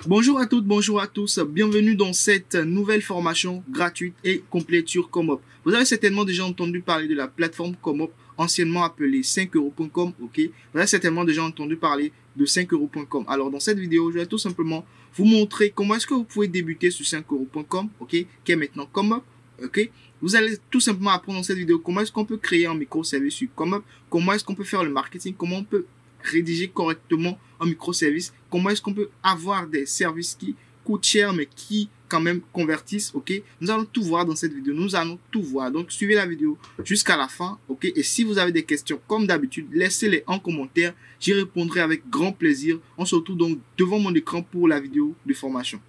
Bonjour à toutes, bonjour à tous, bienvenue dans cette nouvelle formation gratuite et complète sur Comop. Vous avez certainement déjà entendu parler de la plateforme Comop, anciennement appelée 5euros.com, ok? Vous avez certainement déjà entendu parler de 5euros.com. Alors dans cette vidéo, je vais tout simplement vous montrer comment est-ce que vous pouvez débuter sur 5euros.com, ok? Qui est maintenant Comop, ok? Vous allez tout simplement apprendre dans cette vidéo comment est-ce qu'on peut créer un microservice sur Comop, comment est-ce qu'on peut faire le marketing, comment on peut rédiger correctement un microservice, comment est-ce qu'on peut avoir des services qui coûtent cher mais qui quand même convertissent, ok? Nous allons tout voir dans cette vidéo, nous allons tout voir. Donc suivez la vidéo jusqu'à la fin, ok? Et si vous avez des questions comme d'habitude, laissez-les en commentaire, j'y répondrai avec grand plaisir. On se retrouve donc devant mon écran pour la vidéo de formation.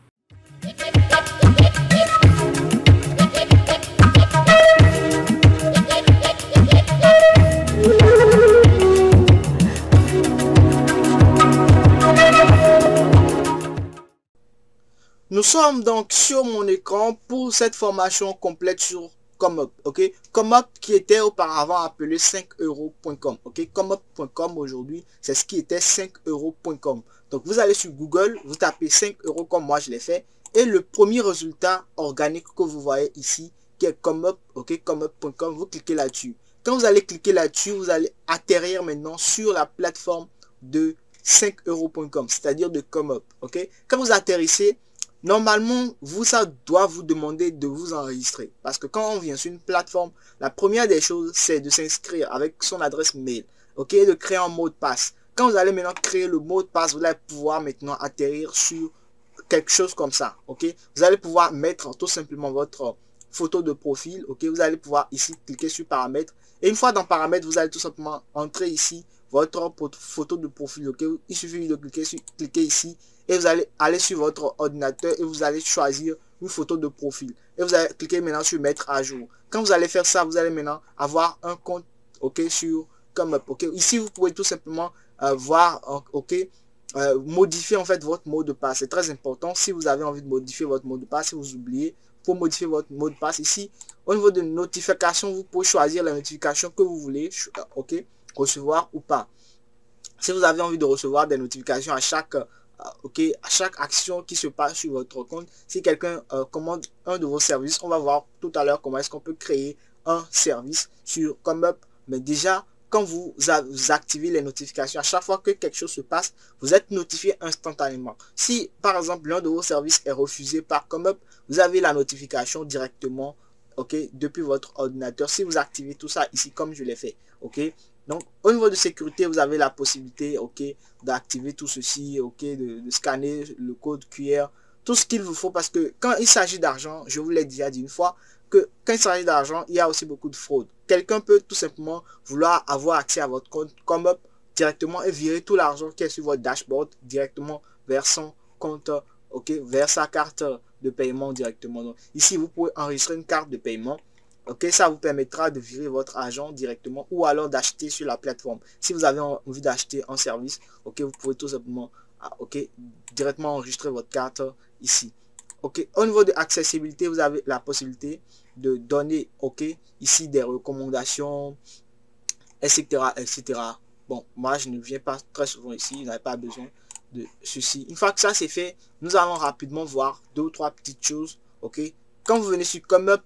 Nous sommes donc sur mon écran pour cette formation complète sur Comop, ok? Comop qui était auparavant appelé 5euros.com, ok? Comop.com aujourd'hui, c'est ce qui était 5euros.com. Donc vous allez sur Google, vous tapez 5 euros comme moi je l'ai fait, et le premier résultat organique que vous voyez ici, qui est Comop, ok? Comop.com, vous cliquez là-dessus. Quand vous allez cliquer là-dessus, vous allez atterrir maintenant sur la plateforme de 5euros.com, c'est-à-dire de Comop, ok? Quand vous atterrissez, normalement, ça doit vous demander de vous enregistrer. Parce que quand on vient sur une plateforme, la première des choses, c'est de s'inscrire avec son adresse mail. Ok, de créer un mot de passe. Quand vous allez maintenant créer le mot de passe, vous allez pouvoir maintenant atterrir sur quelque chose comme ça. Ok, vous allez pouvoir mettre tout simplement votre photo de profil. Ok, vous allez pouvoir ici cliquer sur paramètres. Et une fois dans paramètres, vous allez tout simplement entrer ici votre photo de profil. Ok, il suffit de cliquer ici. Et vous allez aller sur votre ordinateur et vous allez choisir une photo de profil. Et vous allez cliquer maintenant sur mettre à jour. Quand vous allez faire ça, vous allez maintenant avoir un compte, ok, sur Comop. Ok, ici vous pouvez tout simplement voir, ok, modifier en fait votre mot de passe. C'est très important. Si vous avez envie de modifier votre mot de passe, si vous oubliez, pour modifier votre mot de passe ici, au niveau de notification, vous pouvez choisir la notification que vous voulez, ok, recevoir ou pas. Si vous avez envie de recevoir des notifications à chaque à chaque action qui se passe sur votre compte, si quelqu'un commande un de vos services, on va voir tout à l'heure comment est-ce qu'on peut créer un service sur Comop. Mais déjà, quand vous activez les notifications, à chaque fois que quelque chose se passe, vous êtes notifié instantanément. Si par exemple l'un de vos services est refusé par Comop, vous avez la notification directement, ok, depuis votre ordinateur. Si vous activez tout ça ici comme je l'ai fait, ok. Donc, au niveau de sécurité, vous avez la possibilité, ok, d'activer tout ceci, ok, de scanner le code QR, tout ce qu'il vous faut, parce que quand il s'agit d'argent, je vous l'ai déjà dit une fois, que quand il s'agit d'argent, il y a aussi beaucoup de fraude. Quelqu'un peut tout simplement vouloir avoir accès à votre compte Comop directement et virer tout l'argent qui est sur votre dashboard directement vers son compte, ok, vers sa carte de paiement directement. Donc, ici, vous pouvez enregistrer une carte de paiement. Ok, ça vous permettra de virer votre argent directement ou alors d'acheter sur la plateforme. Si vous avez envie d'acheter un service, ok, vous pouvez tout simplement, ok, directement enregistrer votre carte ici. Ok, au niveau de accessibilité, vous avez la possibilité de donner, ok, ici des recommandations, etc., etc. Bon, moi je ne viens pas très souvent ici, je n'avais pas besoin de ceci. Une fois que ça c'est fait, nous allons rapidement voir deux ou trois petites choses. Ok, quand vous venez sur Comop,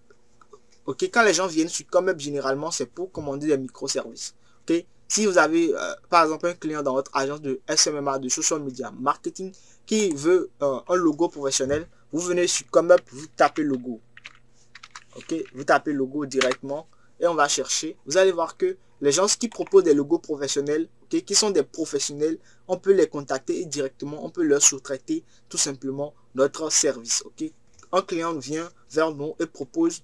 ok, quand les gens viennent sur Comop, généralement, c'est pour commander des microservices. Ok, si vous avez, par exemple, un client dans votre agence de SMMA, de social media marketing, qui veut un logo professionnel, vous venez sur Comop, vous tapez logo. Ok, vous tapez logo directement et on va chercher. Vous allez voir que les gens qui proposent des logos professionnels, ok, qui sont des professionnels, on peut les contacter et directement, on peut leur sous-traiter tout simplement notre service. Ok, un client vient vers nous et propose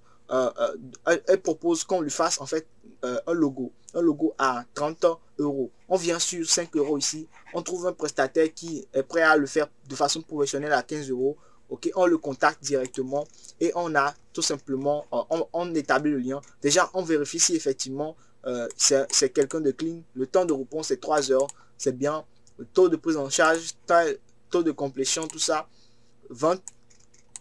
elle propose qu'on lui fasse en fait un logo à 30 euros. On vient sur 5 euros ici, on trouve un prestataire qui est prêt à le faire de façon professionnelle à 15 euros. Ok, on le contacte directement et on a tout simplement, on établit le lien. Déjà, on vérifie si effectivement c'est quelqu'un de clean. Le temps de réponse est 3 heures, c'est bien. Le taux de prise en charge, taux de complétion, tout ça, vente,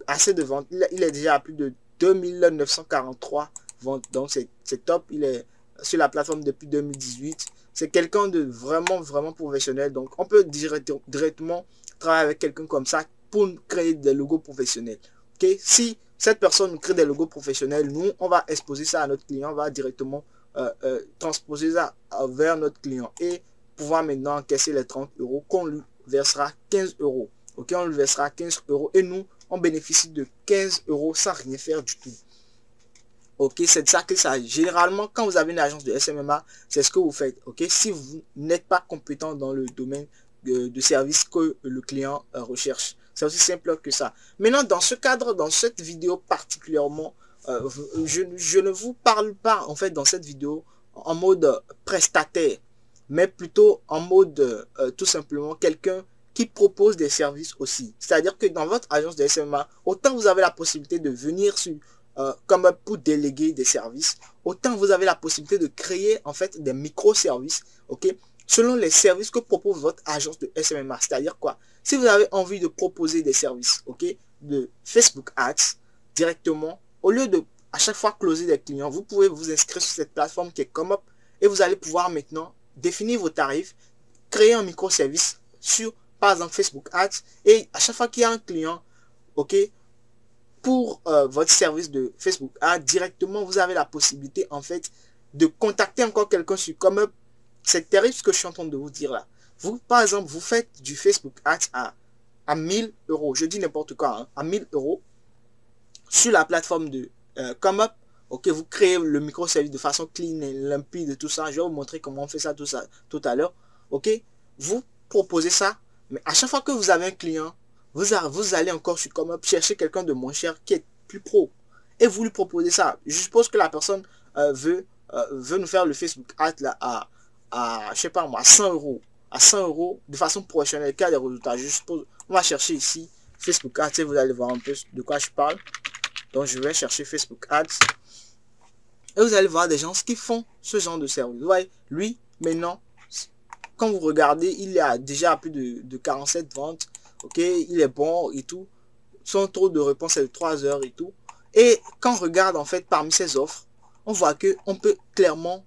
assez de vente. Il est déjà à plus de 2943 ventes, donc c'est top. Il est sur la plateforme depuis 2018. C'est quelqu'un de vraiment professionnel, donc on peut directement travailler avec quelqu'un comme ça pour créer des logos professionnels. Ok, si cette personne crée des logos professionnels, nous, on va exposer ça à notre client, on va directement transposer ça vers notre client et pouvoir maintenant encaisser les 30 euros qu'on lui versera 15 euros. Ok, on lui versera 15 euros et nous, on bénéficie de 15 euros sans rien faire du tout. Ok, c'est de ça que ça. Généralement, quand vous avez une agence de SMMA, c'est ce que vous faites. Ok, si vous n'êtes pas compétent dans le domaine de service que le client recherche, c'est aussi simple que ça. Maintenant, dans ce cadre, dans cette vidéo particulièrement, je ne vous parle pas en fait dans cette vidéo en mode prestataire, mais plutôt en mode tout simplement quelqu'un qui propose des services aussi. C'est-à-dire que dans votre agence de SMMA, autant vous avez la possibilité de venir sur comme pour déléguer des services, autant vous avez la possibilité de créer en fait des microservices, ok, selon les services que propose votre agence de SMMA. C'est-à-dire quoi? Si vous avez envie de proposer des services, ok, de Facebook Ads directement, au lieu de à chaque fois closer des clients, vous pouvez vous inscrire sur cette plateforme qui est ComeUp et vous allez pouvoir maintenant définir vos tarifs, créer un microservice sur par exemple Facebook Ads et à chaque fois qu'il y a un client, ok, pour votre service de Facebook Ads, directement, vous avez la possibilité, en fait, de contacter encore quelqu'un sur ComeUp. C'est terrible ce que je suis en train de vous dire là. Vous, par exemple, vous faites du Facebook Ads à 1000 euros. Je dis n'importe quoi, hein, à 1000 euros sur la plateforme de ComeUp. Ok, vous créez le microservice de façon clean et limpide, tout ça. Je vais vous montrer comment on fait ça tout à l'heure. Ok, vous proposez ça, mais à chaque fois que vous avez un client, vous allez encore sur ComeUp chercher quelqu'un de moins cher qui est plus pro et vous lui proposez ça. Je suppose que la personne veut nous faire le Facebook Ads là je sais pas moi, à 100 euros. À 100 euros de façon professionnelle, qui a des résultats. Je suppose, on va chercher ici Facebook Ads et vous allez voir un peu de quoi je parle. Donc je vais chercher Facebook Ads et vous allez voir des gens qui font ce genre de service. Vous voyez, lui, maintenant, quand vous regardez, il a déjà plus de 47 ventes. Ok, il est bon et tout. Son taux de réponse est de 3 heures et tout. Et quand on regarde en fait parmi ses offres, on voit que on peut clairement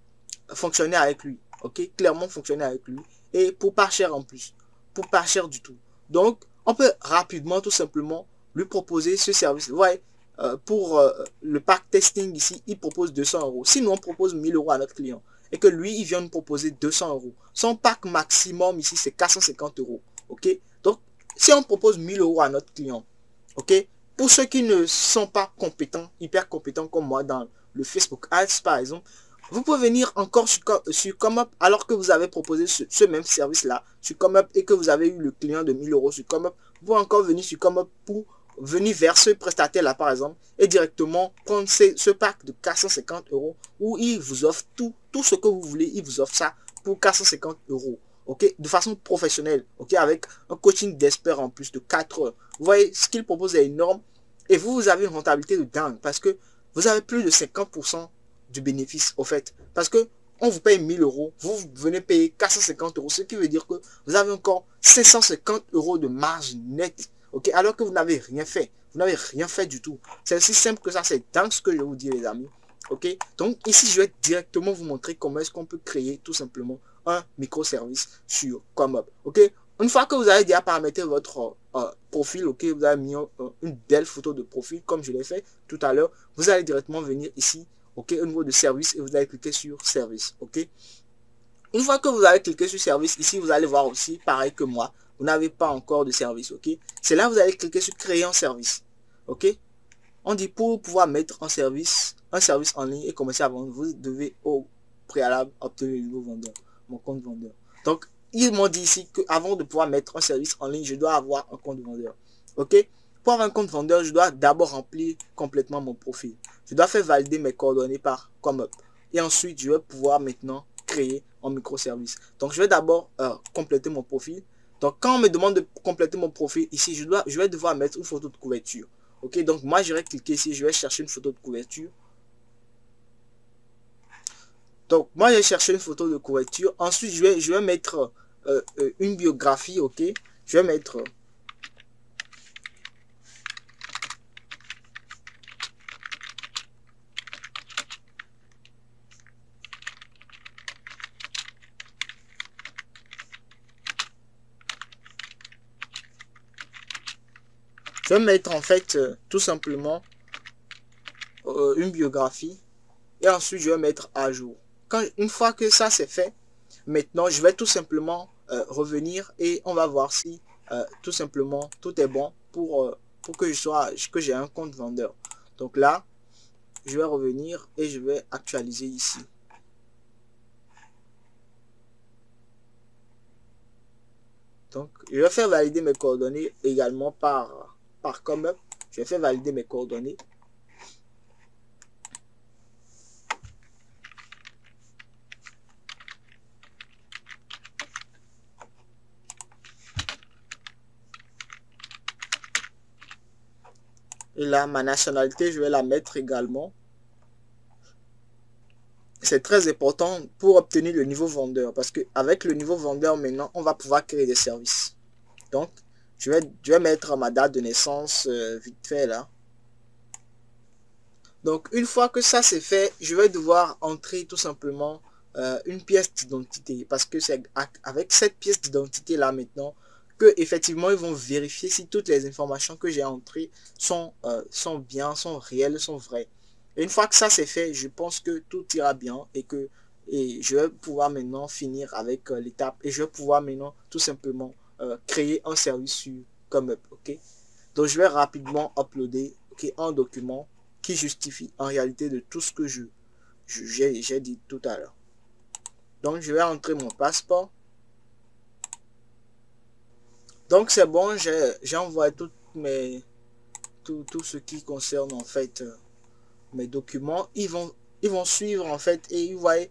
fonctionner avec lui. Ok, clairement fonctionner avec lui. Et pour pas cher en plus. Pour pas cher du tout. Donc, on peut rapidement tout simplement lui proposer ce service. Vous voyez, pour le pack testing ici, il propose 200 euros. Si nous on propose 1000 euros à notre client et que lui, il vient nous proposer 200 euros. Son pack maximum ici, c'est 450 euros. Ok, donc si on propose 1000 euros à notre client, ok, pour ceux qui ne sont pas compétents, hyper compétents comme moi dans le Facebook Ads par exemple, vous pouvez venir encore sur ComeUp alors que vous avez proposé ce même service là sur ComeUp et que vous avez eu le client de 1000 euros sur ComeUp. Vous pouvez encore venir sur ComeUp pour venir vers ce prestataire là par exemple et directement prendre ce pack de 450 euros où il vous offre tout ce que vous voulez. Il vous offre ça pour 450 euros. Ok, de façon professionnelle, ok, avec un coaching d'expert en plus de 4 heures. Vous voyez, ce qu'il propose est énorme et vous avez une rentabilité de dingue parce que vous avez plus de 50% du bénéfice au fait. Parce que on vous paye 1000 euros, vous venez payer 450 euros, ce qui veut dire que vous avez encore 550 euros de marge nette, ok, alors que vous n'avez rien fait. Vous n'avez rien fait du tout. C'est aussi simple que ça, c'est dingue ce que je vais vous dire les amis. Ok, donc ici je vais directement vous montrer comment est-ce qu'on peut créer tout simplement un microservice sur ComeUp. Ok, une fois que vous avez déjà paramétré votre profil, ok, vous avez mis une belle photo de profil comme je l'ai fait tout à l'heure, vous allez directement venir ici, ok, au niveau de service et vous allez cliquer sur service. Ok, une fois que vous avez cliqué sur service, ici vous allez voir aussi pareil que moi, vous n'avez pas encore de service. Ok, c'est là vous allez cliquer sur créer un service. Ok, on dit pour pouvoir mettre un service en ligne et commencer à vendre, vous devez au préalable obtenir le nouveau vendeur, mon compte vendeur. Donc, ils m'ont dit ici que avant de pouvoir mettre un service en ligne, je dois avoir un compte vendeur. Ok? Pour avoir un compte vendeur, je dois d'abord remplir complètement mon profil. Je dois faire valider mes coordonnées par ComeUp. Et ensuite, je vais pouvoir maintenant créer un microservice. Donc, je vais d'abord compléter mon profil. Donc, quand on me demande de compléter mon profil, ici, je vais devoir mettre une photo de couverture. Ok, donc moi je vais cliquer ici, je vais chercher une photo de couverture. Donc moi j'ai cherché une photo de couverture. Ensuite je vais mettre une biographie, ok. Je vais mettre Je vais mettre en fait tout simplement une biographie et ensuite je vais mettre à jour. Une fois que ça c'est fait, maintenant je vais tout simplement revenir et on va voir si tout simplement tout est bon pour que j'ai un compte vendeur. Donc là, je vais revenir et je vais actualiser ici. Donc, je vais faire valider mes coordonnées également par ComeUp. Je vais faire valider mes coordonnées. Et là, ma nationalité, je vais la mettre également. C'est très important pour obtenir le niveau vendeur. Parce qu'avec le niveau vendeur, maintenant, on va pouvoir créer des services. Donc, je vais mettre ma date de naissance vite fait là. Donc, une fois que ça c'est fait, je vais devoir entrer tout simplement une pièce d'identité. Parce que c'est avec cette pièce d'identité là maintenant que effectivement ils vont vérifier si toutes les informations que j'ai entrées sont bien, sont réelles, sont vraies. Et une fois que ça c'est fait, je pense que tout ira bien et je vais pouvoir maintenant finir avec l'étape et je vais pouvoir maintenant tout simplement créer un service sur ComeUp. Ok, donc je vais rapidement uploader un document qui justifie en réalité de tout ce que j'ai dit tout à l'heure. Donc je vais entrer mon passeport. Donc c'est bon, j'ai envoyé tout ce qui concerne en fait mes documents. Ils vont suivre en fait et vous voyez,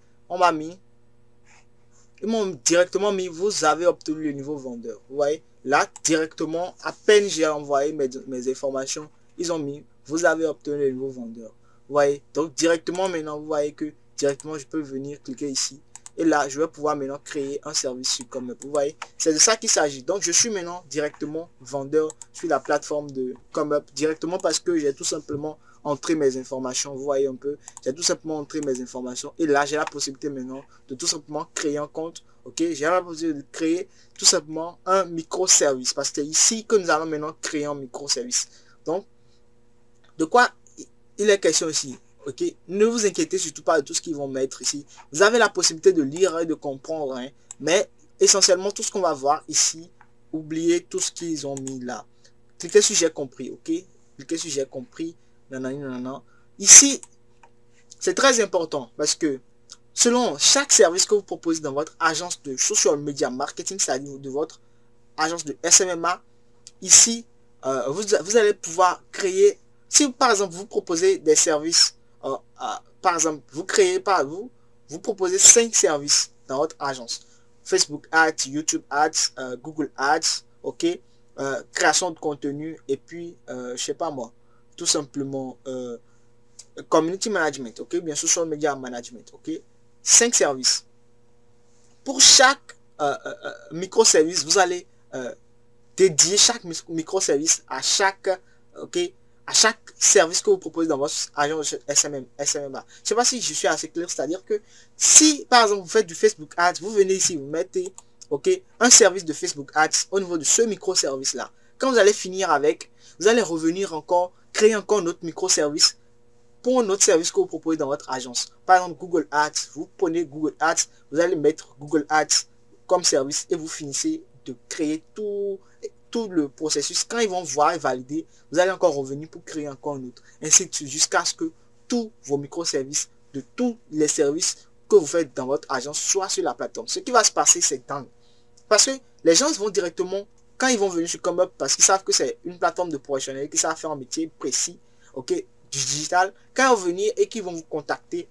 ils m'ont directement mis, vous avez obtenu le niveau vendeur. Vous voyez, là directement, à peine j'ai envoyé mes informations, ils ont mis, vous avez obtenu le niveau vendeur. Vous voyez, donc directement maintenant, vous voyez que directement je peux venir cliquer ici. Et là, je vais pouvoir maintenant créer un service sur ComeUp. Vous voyez, c'est de ça qu'il s'agit. Donc, je suis maintenant directement vendeur sur la plateforme de ComeUp. Directement parce que j'ai tout simplement entré mes informations. Vous voyez un peu, j'ai tout simplement entré mes informations. Et là, j'ai la possibilité maintenant de tout simplement créer un compte. Ok, j'ai la possibilité de créer tout simplement un microservice. Parce que c'est ici que nous allons maintenant créer un microservice. Donc, de quoi il est question ici? Ok, ne vous inquiétez surtout pas de tout ce qu'ils vont mettre ici. Vous avez la possibilité de lire et de comprendre, hein, mais essentiellement tout ce qu'on va voir ici, oubliez tout ce qu'ils ont mis là. Cliquez sur j'ai compris, ok, cliquez sur j'ai compris. Nanana. Ici, c'est très important parce que selon chaque service que vous proposez dans votre agence de social media marketing, c'est-à-dire de votre agence de SMMA, ici, vous allez pouvoir créer. Si par exemple vous proposez des services, par exemple vous proposez 5 services dans votre agence: Facebook Ads, YouTube Ads, Google Ads, ok, création de contenu et puis je sais pas moi, tout simplement community management, ok, bien social media management, ok, 5 services. Pour chaque microservice, vous allez dédier chaque microservice à chaque service que vous proposez dans votre agence SMMA. Je sais pas si je suis assez clair, c'est-à-dire que si par exemple vous faites du Facebook Ads, vous venez ici, vous mettez un service de Facebook Ads au niveau de ce microservice là. Quand vous allez finir avec, vous allez revenir encore, créer encore notre microservice pour notre service que vous proposez dans votre agence. Par exemple Google Ads, vous prenez Google Ads, vous allez mettre Google Ads comme service et vous finissez de créer tout le processus. Quand ils vont voir et valider, vous allez encore revenir pour créer encore un autre, ainsi de suite, jusqu'à ce que tous vos microservices de tous les services que vous faites dans votre agence soient sur la plateforme. Ce qui va se passer, c'est dingue, parce que les gens vont directement, quand ils vont venir sur ComeUp, parce qu'ils savent que c'est une plateforme de professionnels qui savent faire un métier précis, ok, du digital, quand ils vont venir et qu'ils vont vous contacter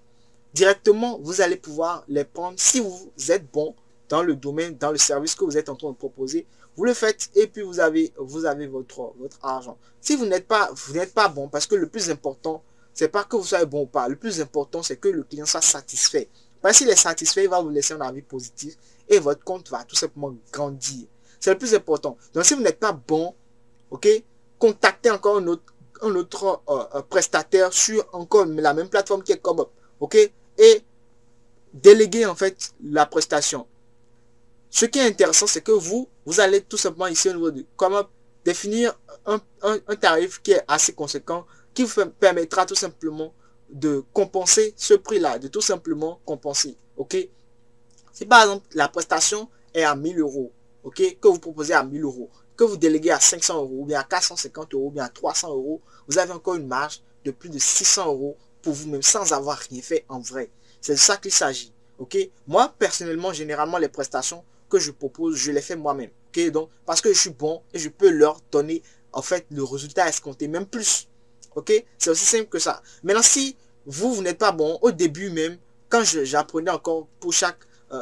directement, vous allez pouvoir les prendre. Si vous êtes bon dans le domaine, dans le service que vous êtes en train de proposer, vous le faites et puis vous avez votre argent. Si vous n'êtes pas bon, parce que le plus important, c'est pas que vous soyez bon ou pas. Le plus important, c'est que le client soit satisfait. Parce qu'il est satisfait, il va vous laisser un avis positif et votre compte va tout simplement grandir. C'est le plus important. Donc si vous n'êtes pas bon, ok, contactez encore un autre prestataire sur encore la même plateforme qui est ComeUp, ok, et déléguez en fait la prestation. Ce qui est intéressant, c'est que vous allez tout simplement ici au niveau de ComeUp définir un tarif qui est assez conséquent, qui vous permettra tout simplement de compenser ce prix-là, de tout simplement compenser. Ok? Si par exemple la prestation est à 1000 euros, ok, que vous proposez à 1000 euros, que vous déléguez à 500 euros, ou bien à 450 euros, ou bien à 300 euros, vous avez encore une marge de plus de 600 euros pour vous-même sans avoir rien fait en vrai. C'est de ça qu'il s'agit. Ok? Moi, personnellement, généralement, les prestations que je propose, je les fais moi-même. Ok? Donc, parce que je suis bon et je peux leur donner, en fait, le résultat escompté, même plus. Ok? C'est aussi simple que ça. Maintenant, si vous n'êtes pas bon, au début même, quand j'apprenais encore pour chaque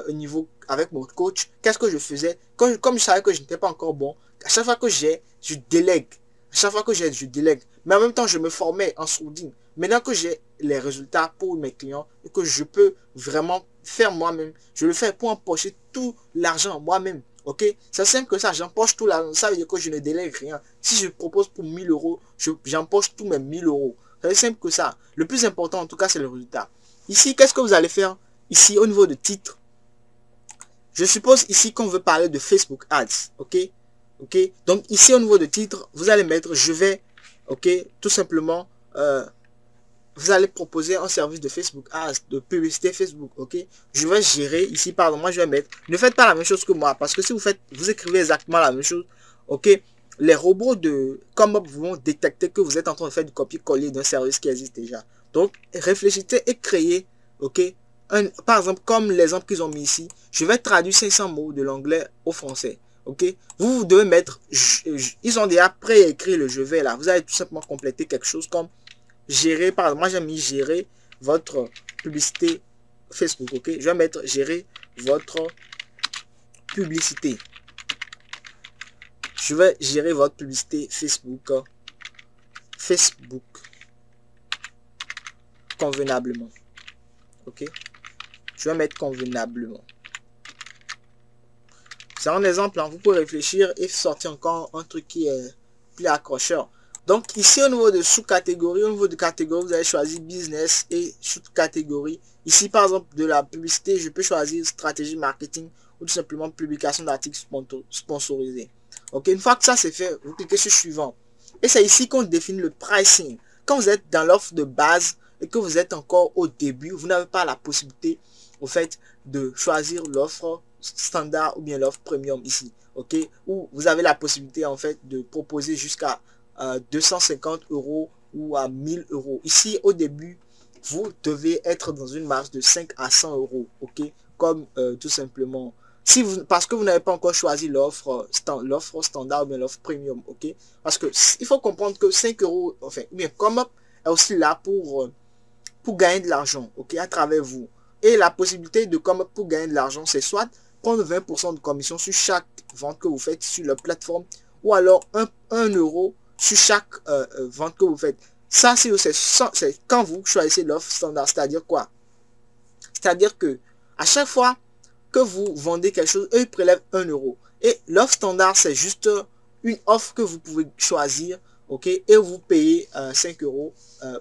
niveau avec mon coach, qu'est-ce que je faisais? Comme je savais que je n'étais pas encore bon, à chaque fois que je délègue. À chaque fois que je délègue. Mais en même temps, je me formais en sourdine. Maintenant que j'ai les résultats pour mes clients et que je peux vraiment faire moi-même, je le fais pour empocher tout l'argent moi-même. Ok? C'est simple que ça, j'empoche tout l'argent. Ça veut dire que je ne délègue rien. Si je propose pour 1000 euros, j'empoche tous mes 1000 euros. C'est simple que ça. Le plus important, en tout cas, c'est le résultat. Ici, qu'est-ce que vous allez faire? Ici, au niveau de titre, je suppose ici qu'on veut parler de Facebook Ads. Ok? Ok? Donc, ici, au niveau de titre, vous allez mettre, je vais, ok, tout simplement, vous allez proposer un service de Facebook Ads, de publicité Facebook, ok? Je vais gérer ici, pardon, moi je vais mettre, ne faites pas la même chose que moi, parce que si vous écrivez exactement la même chose, ok? Les robots de Comup vont détecter que vous êtes en train de faire du copier-coller d'un service qui existe déjà. Donc, réfléchissez et créez, ok? Par exemple, comme l'exemple qu'ils ont mis ici, je vais traduire 500 mots de l'anglais au français, ok? Vous devez mettre, ils ont déjà préécrit le je vais là, vous allez tout simplement compléter quelque chose comme gérer, par exemple, moi j'ai mis gérer votre publicité Facebook, ok? Je vais mettre gérer votre publicité. Je vais gérer votre publicité Facebook. Facebook. Convenablement. Ok? Je vais mettre convenablement. C'est un exemple, hein. Vous pouvez réfléchir et sortir encore un truc qui est plus accrocheur. Donc ici au niveau de sous-catégorie, au niveau de catégorie, vous allez choisir business et sous-catégorie. Ici par exemple de la publicité, je peux choisir stratégie marketing ou tout simplement publication d'articles sponsorisés. Ok, une fois que ça c'est fait, vous cliquez sur suivant. Et c'est ici qu'on définit le pricing. Quand vous êtes dans l'offre de base et que vous êtes encore au début, vous n'avez pas la possibilité au fait de choisir l'offre standard ou bien l'offre premium ici. Ok, où vous avez la possibilité en fait de proposer jusqu'à 250 euros ou à 1000 euros. Ici, au début, vous devez être dans une marge de 5 à 100 euros. Ok, comme tout simplement, si vous, parce que vous n'avez pas encore choisi l'offre standard ou bien l'offre premium. Ok, parce que il faut comprendre que 5 euros, enfin, bien, comme est aussi là pour gagner de l'argent, ok, à travers vous. Et la possibilité de comme pour gagner de l'argent, c'est soit prendre 20% de commission sur chaque vente que vous faites sur la plateforme, ou alors 1 euro sur chaque vente que vous faites. Ça, c'est quand vous choisissez l'offre standard. C'est-à-dire quoi? C'est-à-dire que à chaque fois que vous vendez quelque chose, eux, ils prélèvent 1 euro. Et l'offre standard, c'est juste une offre que vous pouvez choisir, ok? Et vous payez 5 euros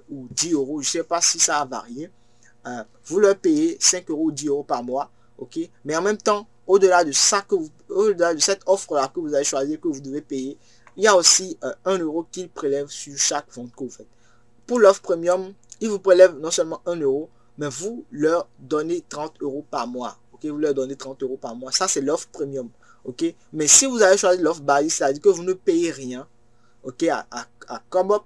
ou 10 euros. Je ne sais pas si ça a varié. Vous leur payez 5 euros ou 10 euros par mois, ok? Mais en même temps, au-delà de ça, au-delà de cette offre-là que vous avez choisi, que vous devez payer, il y a aussi 1 euro qu'ils prélèvent sur chaque vente que vous faites. Pour l'offre premium, ils vous prélèvent non seulement 1 euro, mais vous leur donnez 30 euros par mois. Ok, vous leur donnez 30 euros par mois. Ça, c'est l'offre premium. Ok, mais si vous avez choisi l'offre basique, c'est-à-dire que vous ne payez rien, ok, à Comup,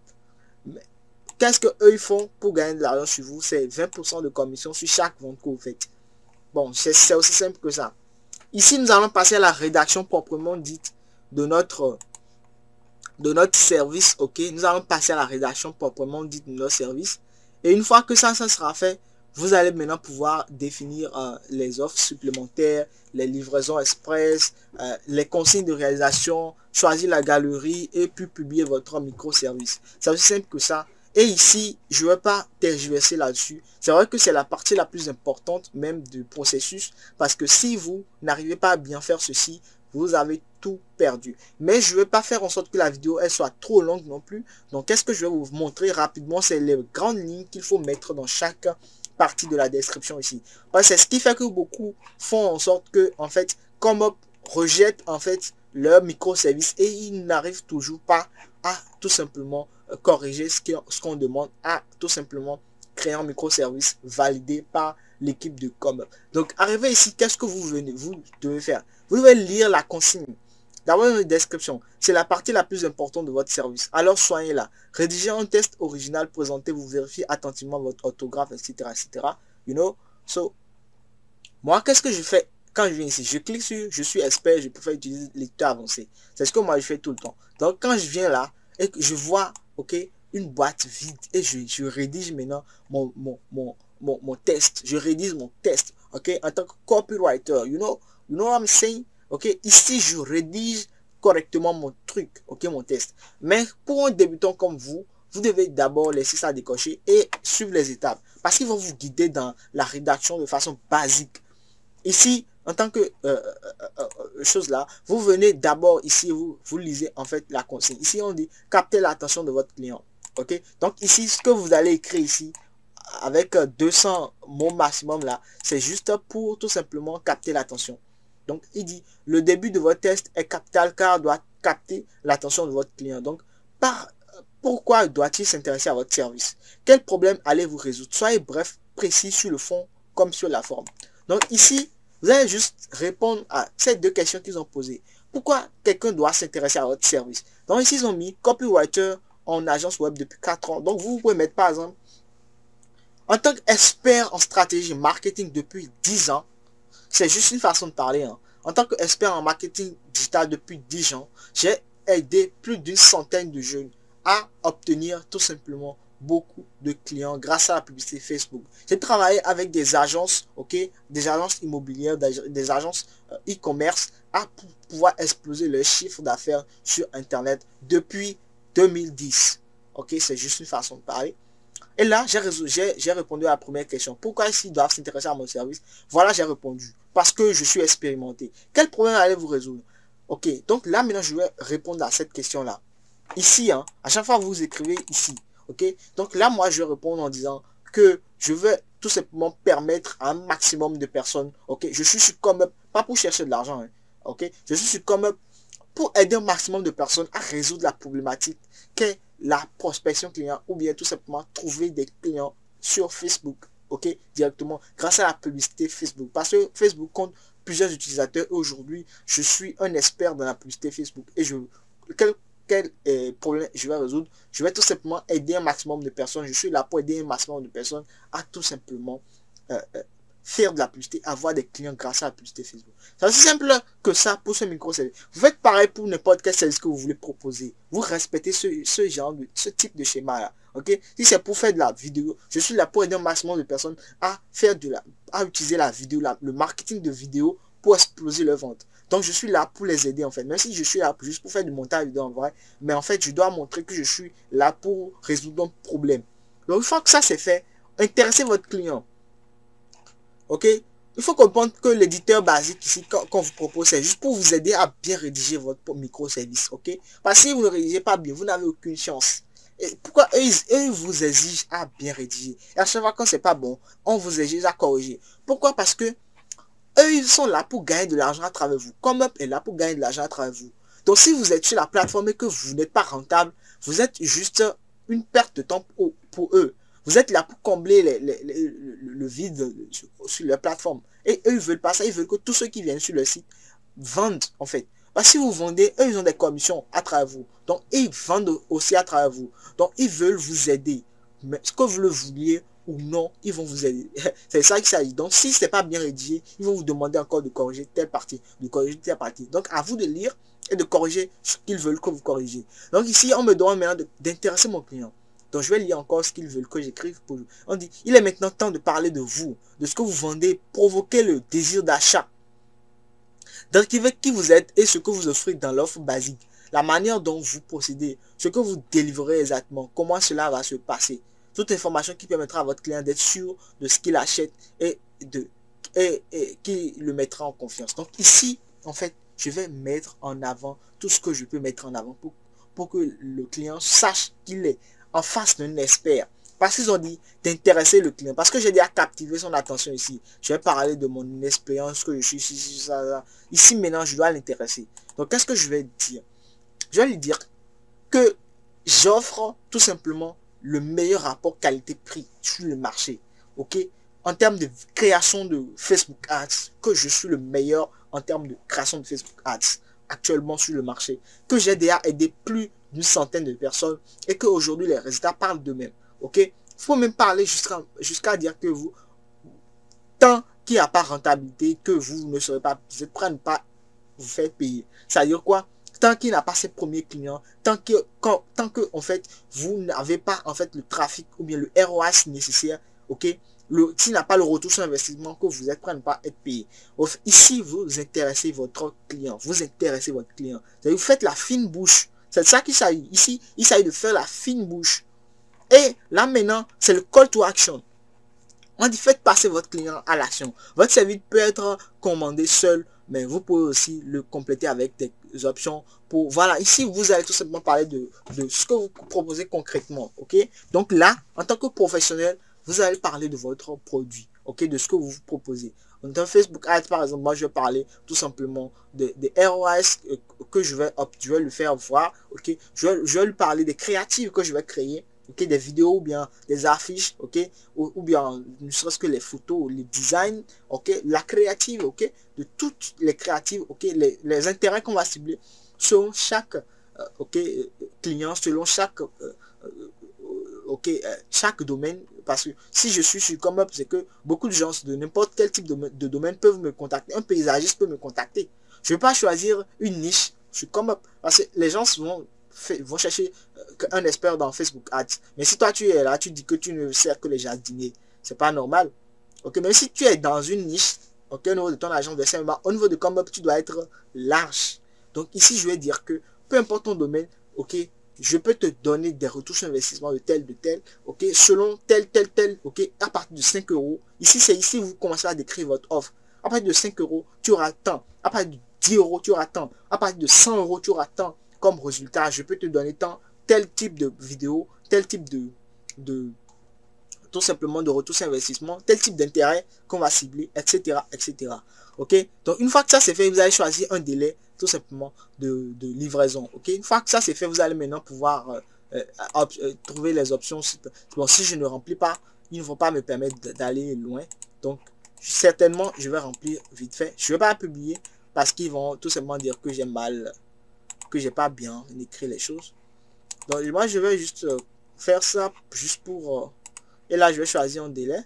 qu'est-ce que eux ils font pour gagner de l'argent sur vous? C'est 20% de commission sur chaque vente que vous faites. Bon, c'est aussi simple que ça. Ici, nous allons passer à la rédaction proprement dite de notre service. Ok, nous allons passer à la rédaction proprement dite de notre service. Et une fois que ça sera fait, vous allez maintenant pouvoir définir les offres supplémentaires, les livraisons express, les consignes de réalisation, choisir la galerie et puis publier votre microservice. C'est aussi simple que ça. Et ici, je ne vais pas tergiverser là-dessus. C'est vrai que c'est la partie la plus importante même du processus, parce que si vous n'arrivez pas à bien faire ceci, vous avez tout perdu. Mais je ne vais pas faire en sorte que la vidéo elle soit trop longue non plus. Donc, qu'est-ce que je vais vous montrer rapidement? C'est les grandes lignes qu'il faut mettre dans chaque partie de la description ici. C'est ce qui fait que beaucoup font en sorte que, en fait, Comup rejette en fait leur microservice et ils n'arrivent toujours pas à tout simplement corriger ce qu'on demande, à tout simplement créer un microservice validé par l'équipe de com. Donc, arrivé ici, qu'est-ce que vous devez faire? Vous devez lire la consigne. D'abord, une description. C'est la partie la plus importante de votre service. Alors, soignez-la. Rédigez un test original, présentez-vous, vérifiez attentivement votre orthographe, etc., etc. You know? So, moi, qu'est-ce que je fais quand je viens ici? Je clique sur « Je suis expert, je préfère utiliser l'éditeur avancé ». C'est ce que moi, je fais tout le temps. Donc, quand je viens là et que je vois, ok, une boîte vide et je rédige maintenant mon test. Je rédige mon test, ok, en tant que copywriter. You know what I'm saying? Ok, ici, je rédige correctement mon truc, ok, mon test. Mais pour un débutant comme vous devez d'abord laisser ça décocher et suivre les étapes. Parce qu'ils vont vous guider dans la rédaction de façon basique. Ici, en tant que chose là, vous venez d'abord ici, vous lisez en fait la consigne. Ici, on dit capter l'attention de votre client. Ok, donc ici, ce que vous allez écrire ici, avec 200 mots maximum là, c'est juste pour tout simplement capter l'attention. Donc, il dit, le début de votre test est capital car doit capter l'attention de votre client. Donc, pourquoi doit-il s'intéresser à votre service? Quel problème allez-vous résoudre? Soyez bref, précis sur le fond comme sur la forme. Donc ici, vous allez juste répondre à ces deux questions qu'ils ont posées. Pourquoi quelqu'un doit s'intéresser à votre service? Donc ici, ils ont mis copywriter en agence web depuis 4 ans. Donc vous pouvez mettre par exemple, en tant qu'expert en stratégie marketing depuis 10 ans, c'est juste une façon de parler. Hein. En tant qu'expert en marketing digital depuis 10 ans, j'ai aidé plus d'une centaine de jeunes à obtenir tout simplement beaucoup de clients grâce à la publicité Facebook. J'ai travaillé avec des agences, ok, des agences immobilières, des agences e-commerce à pouvoir exploser leur chiffre d'affaires sur Internet depuis 2010. Ok, c'est juste une façon de parler. Et là, j'ai répondu à la première question. Pourquoi ils doivent s'intéresser à mon service? Voilà, j'ai répondu. Parce que je suis expérimenté. Quel problème allez-vous résoudre? Ok, donc là, maintenant, je vais répondre à cette question-là. Ici, hein, à chaque fois, vous écrivez ici. Ok, donc là, moi, je vais répondre en disant que je veux tout simplement permettre à un maximum de personnes. Ok, je suis sur Comup, pas pour chercher de l'argent. Hein, ok, je suis sur Comup pour aider un maximum de personnes à résoudre la problématique qu'est la prospection client ou bien tout simplement trouver des clients sur Facebook, ok, directement grâce à la publicité Facebook. Parce que Facebook compte plusieurs utilisateurs. Aujourd'hui, je suis un expert dans la publicité Facebook et quel problème je vais résoudre? Je vais tout simplement aider un maximum de personnes. Je suis là pour aider un maximum de personnes à tout simplement faire de la publicité, avoir des clients grâce à la publicité Facebook. C'est aussi simple que ça pour ce micro-service. Vous faites pareil pour n'importe quel service que vous voulez proposer. Vous respectez ce type de schéma là. Ok? Si c'est pour faire de la vidéo, je suis là pour aider un maximum de personnes à utiliser la vidéo, le marketing de vidéo pour exploser leur vente. Donc je suis là pour les aider en fait. Même si je suis là juste pour faire du montage vidéo en vrai, mais en fait je dois montrer que je suis là pour résoudre un problème. Donc une fois que ça c'est fait, intéressez votre client. Ok, il faut comprendre que l'éditeur basique ici, qu'on vous propose, c'est juste pour vous aider à bien rédiger votre microservice. Ok, parce que si vous ne rédigez pas bien, vous n'avez aucune chance. Et pourquoi eux, ils vous exigent à bien rédiger? Et à chaque fois quand c'est pas bon, on vous exige à corriger. Pourquoi? Parce que eux, ils sont là pour gagner de l'argent à travers vous. Comup est là pour gagner de l'argent à travers vous. Donc si vous êtes sur la plateforme et que vous n'êtes pas rentable, vous êtes juste une perte de temps pour eux. Vous êtes là pour combler le vide sur leur plateforme. Et eux, ils veulent pas ça. Ils veulent que tous ceux qui viennent sur le site vendent, en fait. Parce que si vous vendez, eux, ils ont des commissions à travers vous. Donc, ils vendent aussi à travers vous. Donc, ils veulent vous aider. Mais ce que vous le vouliez ou non, ils vont vous aider. C'est ça qu'il s'agit. Donc, si ce n'est pas bien rédigé, ils vont vous demander encore de corriger telle partie, de corriger telle partie. Donc, à vous de lire et de corriger ce qu'ils veulent que vous corrigez. Donc, ici, on me demande maintenant d'intéresser mon client. Donc, je vais lire encore ce qu'ils veulent que j'écrive pour vous. On dit, il est maintenant temps de parler de vous, de ce que vous vendez, provoquer le désir d'achat, d'écrire qui vous êtes et ce que vous offrez dans l'offre basique, la manière dont vous procédez, ce que vous délivrez exactement, comment cela va se passer. Toute information qui permettra à votre client d'être sûr de ce qu'il achète et qui le mettra en confiance. Donc ici, en fait, je vais mettre en avant tout ce que je peux mettre en avant pour que le client sache qu'il est en face d'un expert. Parce qu'ils ont dit d'intéresser le client. Parce que j'ai déjà captivé son attention ici. Je vais parler de mon expérience, que je suis ici, ça. Ici, maintenant, je dois l'intéresser. Donc, qu'est-ce que je vais dire? Je vais lui dire que j'offre tout simplement le meilleur rapport qualité-prix sur le marché. Ok? En termes de création de Facebook Ads, que je suis le meilleur en termes de création de Facebook Ads actuellement sur le marché. Que j'ai déjà aidé plus d'une centaine de personnes et qu'aujourd'hui les résultats parlent d'eux-mêmes. Ok? Il faut même parler jusqu'à dire que vous, tant qu'il n'y a pas rentabilité, que vous ne serez pas, vous êtes prêt à ne pas vous faire payer. Ça veut dire quoi? Tant qu'il n'a pas ses premiers clients, tant que en fait, vous n'avez pas en fait le trafic ou bien le ROAS nécessaire, ok? S'il n'a pas le retour sur investissement, que vous êtes prêt à ne pas être payé. Ici, vous intéressez votre client. Vous intéressez votre client. Vous faites la fine bouche. C'est ça qu'il s'agit. Ici, il s'agit de faire la fine bouche. Et là maintenant, c'est le call to action. On dit faites passer votre client à l'action. Votre service peut être commandé seul, mais vous pouvez aussi le compléter avec des options pour... Voilà, ici, vous allez tout simplement parler de ce que vous proposez concrètement. Ok? Donc là, en tant que professionnel, vous allez parler de votre produit, ok, de ce que vous proposez. Dans Facebook Ads, par exemple, moi, je vais parler tout simplement des ROAS que je vais lui faire voir, ok. Je vais lui parler des créatives que je vais créer, ok, des vidéos ou bien des affiches, ok, ou bien ne serait-ce que les photos, les designs, ok, la créative, ok, de toutes les créatives, ok, les intérêts qu'on va cibler selon chaque, ok, client, selon chaque chaque domaine, parce que si je suis sur ComeUp, c'est que beaucoup de gens de n'importe quel type de domaine peuvent me contacter. Un paysagiste peut me contacter. Je ne vais pas choisir une niche sur ComeUp, parce que les gens souvent vont chercher un expert dans Facebook Ads. Mais si toi tu es là, tu dis que tu ne sers que les jardiniers, c'est pas normal. Ok, même si tu es dans une niche, ok, au niveau de ton agence de CMA, au niveau de ComeUp, tu dois être large. Donc ici, je vais dire que peu importe ton domaine, ok, je peux te donner des retours sur investissement de tel, ok, selon tel, ok, à partir de 5 euros. Ici, c'est ici où vous commencez à décrire votre offre. À partir de 5 euros, tu auras tant. À partir de 10 euros, tu auras tant. À partir de 100 euros, tu auras tant. Comme résultat, je peux te donner tant, tel type de vidéo, tel type tout simplement de retour sur investissement, tel type d'intérêt qu'on va cibler, etc., etc. Ok, donc une fois que ça c'est fait, vous allez choisir un délai tout simplement de livraison. Ok, une fois que ça c'est fait, vous allez maintenant pouvoir trouver les options. Bon, si je ne remplis pas, ils ne vont pas me permettre d'aller loin. Donc certainement je vais remplir vite fait. Je ne vais pas publier parce qu'ils vont tout simplement dire que j'ai mal, que j'ai pas bien écrit les choses. Donc moi je vais juste faire ça juste pour et là je vais choisir un délai.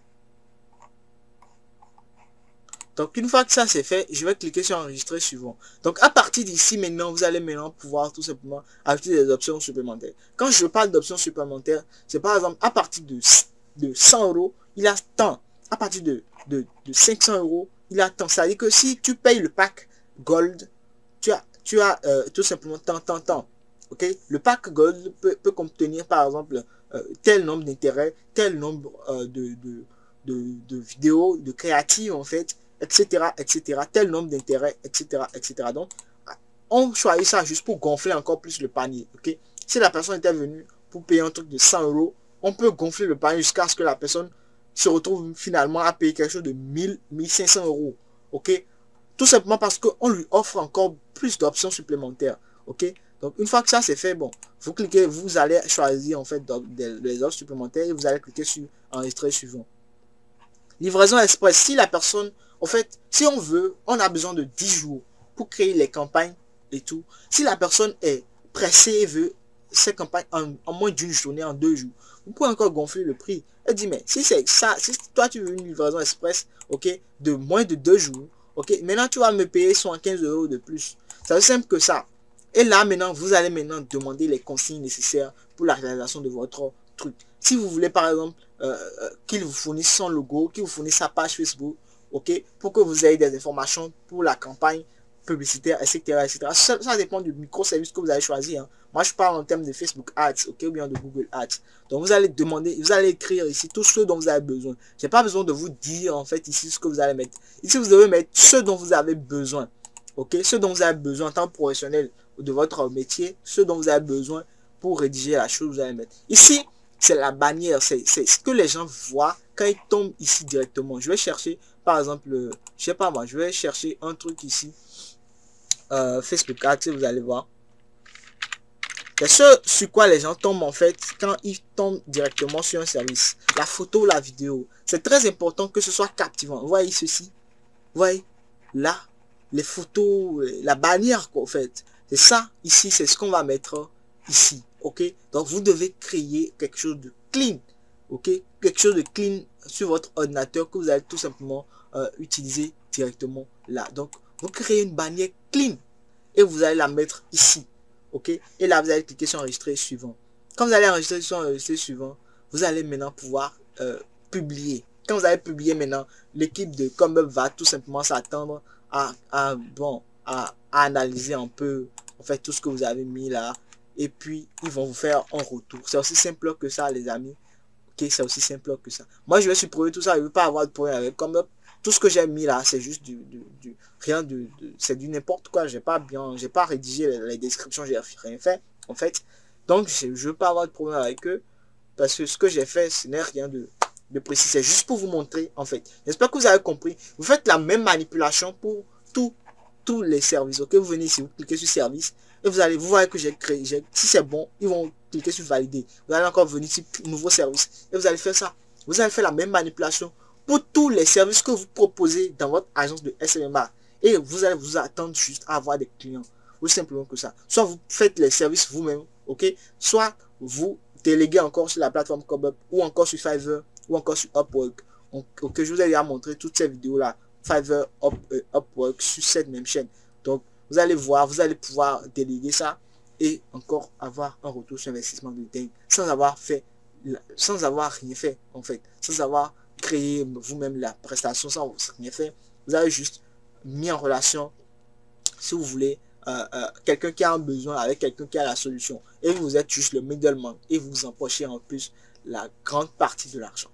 Donc une fois que ça c'est fait, je vais cliquer sur enregistrer suivant. Donc à partir d'ici maintenant, vous allez maintenant pouvoir tout simplement ajouter des options supplémentaires. Quand je parle d'options supplémentaires, c'est par exemple à partir de 100 euros, il a tant. À partir de 500 euros, il a tant. Ça veut dire que si tu payes le pack Gold, tu as tout simplement tant. Ok, le pack Gold peut contenir par exemple tel nombre d'intérêts, tel nombre de vidéos, de créatives en fait, etc., tel nombre d'intérêts, etc. Donc, on choisit ça juste pour gonfler encore plus le panier, ok? Si la personne était venue pour payer un truc de 100 euros, on peut gonfler le panier jusqu'à ce que la personne se retrouve finalement à payer quelque chose de 1500 euros, ok? Tout simplement parce qu'on lui offre encore plus d'options supplémentaires, ok? Donc, une fois que ça c'est fait, bon, vous cliquez, vous allez choisir en fait les offres supplémentaires et vous allez cliquer sur enregistrer suivant. Livraison express, si la personne, en fait, si on veut, on a besoin de 10 jours pour créer les campagnes et tout. Si la personne est pressée et veut ces campagnes en moins d'une journée, en 2 jours, vous pouvez encore gonfler le prix. Elle dit, mais si c'est ça, si toi tu veux une livraison express, ok, de moins de 2 jours, ok, maintenant tu vas me payer 75 euros de plus. C'est aussi simple que ça. Et là, maintenant, vous allez maintenant demander les consignes nécessaires pour la réalisation de votre truc. Si vous voulez, par exemple, qu'il vous fournisse son logo, qu'il vous fournisse sa page Facebook, ok, pour que vous ayez des informations pour la campagne publicitaire, etc. Ça dépend du microservice que vous allez choisir. Hein. Moi, je parle en termes de Facebook Ads, ok, ou bien de Google Ads. Donc, vous allez demander, vous allez écrire ici tout ce dont vous avez besoin. Je n'ai pas besoin de vous dire, en fait, ici, ce que vous allez mettre. Ici, vous devez mettre ce dont vous avez besoin, ok, ce dont vous avez besoin en tant que professionnel de votre métier, ce dont vous avez besoin pour rédiger la chose, vous allez mettre. Ici, c'est la bannière, c'est ce que les gens voient quand ils tombent ici directement. Je vais chercher, par exemple, je sais pas moi, je vais chercher un truc ici, Facebook Ads, vous allez voir. C'est ce sur quoi les gens tombent en fait quand ils tombent directement sur un service. La photo ou la vidéo. C'est très important que ce soit captivant. Vous voyez ceci? Vous voyez? Là, les photos, la bannière quoi en fait. C'est ça ici, c'est ce qu'on va mettre ici. Ok? Donc vous devez créer quelque chose de clean. Ok? Quelque chose de clean sur votre ordinateur que vous allez tout simplement utiliser directement là. Donc vous créez une bannière clean et vous allez la mettre ici. Ok, et là vous allez cliquer sur enregistrer suivant. Quand vous allez enregistrer sur enregistrer suivant, vous allez maintenant pouvoir publier. Quand vous allez publier maintenant, l'équipe de ComeUp va tout simplement s'attendre à analyser un peu en fait tout ce que vous avez mis là, et puis ils vont vous faire un retour. C'est aussi simple que ça les amis. Ok, c'est aussi simple que ça. Moi je vais supprimer tout ça, je ne veux pas avoir de problème avec ComeUp. Tout ce que j'ai mis là, c'est juste c'est du n'importe quoi. J'ai pas rédigé les descriptions, j'ai rien fait en fait. Donc je veux pas avoir de problème avec eux parce que ce que j'ai fait, ce n'est rien de précis. C'est juste pour vous montrer en fait. J'espère que vous avez compris. Vous faites la même manipulation pour tous les services. Ok, vous venez ici, vous cliquez sur service et vous voyez que j'ai créé. Si c'est bon, ils vont cliquer sur valider. Vous allez encore venir sur nouveau service et vous allez faire ça. Vous allez faire la même manipulation pour tous les services que vous proposez dans votre agence de SMMA. Et vous allez vous attendre juste à avoir des clients. Aussi simplement que ça. Soit vous faites les services vous-même, ok? Soit vous déléguez encore sur la plateforme ComeUp ou encore sur Fiverr ou encore sur Upwork. Ok, je vous ai déjà montré toutes ces vidéos-là. Fiverr, Upwork sur cette même chaîne. Donc, vous allez voir, vous allez pouvoir déléguer ça et encore avoir un retour sur investissement de dingue sans avoir rien fait en fait. Sans avoir créer vous-même la prestation sans rien faire. Vous avez juste mis en relation, si vous voulez, quelqu'un qui a un besoin avec quelqu'un qui a la solution. Et vous êtes juste le middleman et vous empochez en plus la grande partie de l'argent.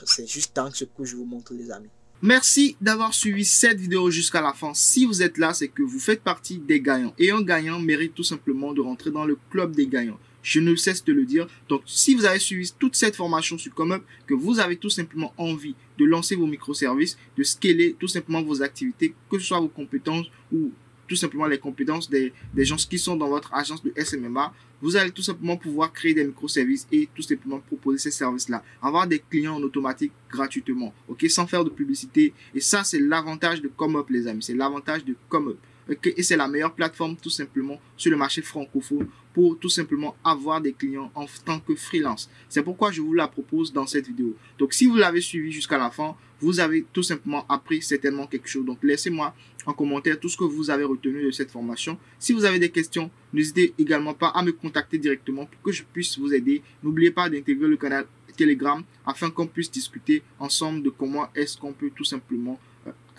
C'est juste dans ce que je vous montre les amis. Merci d'avoir suivi cette vidéo jusqu'à la fin. Si vous êtes là, c'est que vous faites partie des gagnants. Et un gagnant mérite tout simplement de rentrer dans le club des gagnants. Je ne cesse de le dire. Donc, si vous avez suivi toute cette formation sur ComeUp, que vous avez tout simplement envie de lancer vos microservices, de scaler tout simplement vos activités, que ce soit vos compétences ou tout simplement les compétences des gens qui sont dans votre agence de SMMA, vous allez tout simplement pouvoir créer des microservices et tout simplement proposer ces services-là. Avoir des clients en automatique gratuitement, ok, sans faire de publicité. Et ça, c'est l'avantage de ComeUp, les amis. C'est l'avantage de ComeUp. Okay, et c'est la meilleure plateforme tout simplement sur le marché francophone pour tout simplement avoir des clients en tant que freelance. C'est pourquoi je vous la propose dans cette vidéo. Donc si vous l'avez suivi jusqu'à la fin, vous avez tout simplement appris certainement quelque chose. Donc laissez-moi en commentaire tout ce que vous avez retenu de cette formation. Si vous avez des questions, n'hésitez également pas à me contacter directement pour que je puisse vous aider. N'oubliez pas d'intégrer le canal Telegram afin qu'on puisse discuter ensemble de comment est-ce qu'on peut tout simplement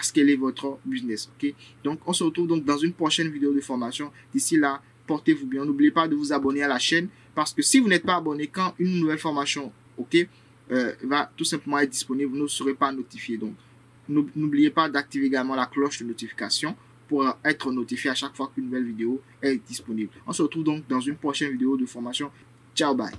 scaler votre business. Ok, donc on se retrouve donc dans une prochaine vidéo de formation. D'ici là, portez-vous bien. N'oubliez pas de vous abonner à la chaîne parce que si vous n'êtes pas abonné, quand une nouvelle formation va tout simplement être disponible, vous ne serez pas notifié. Donc n'oubliez pas d'activer également la cloche de notification pour être notifié à chaque fois qu'une nouvelle vidéo est disponible. On se retrouve donc dans une prochaine vidéo de formation. Ciao, bye.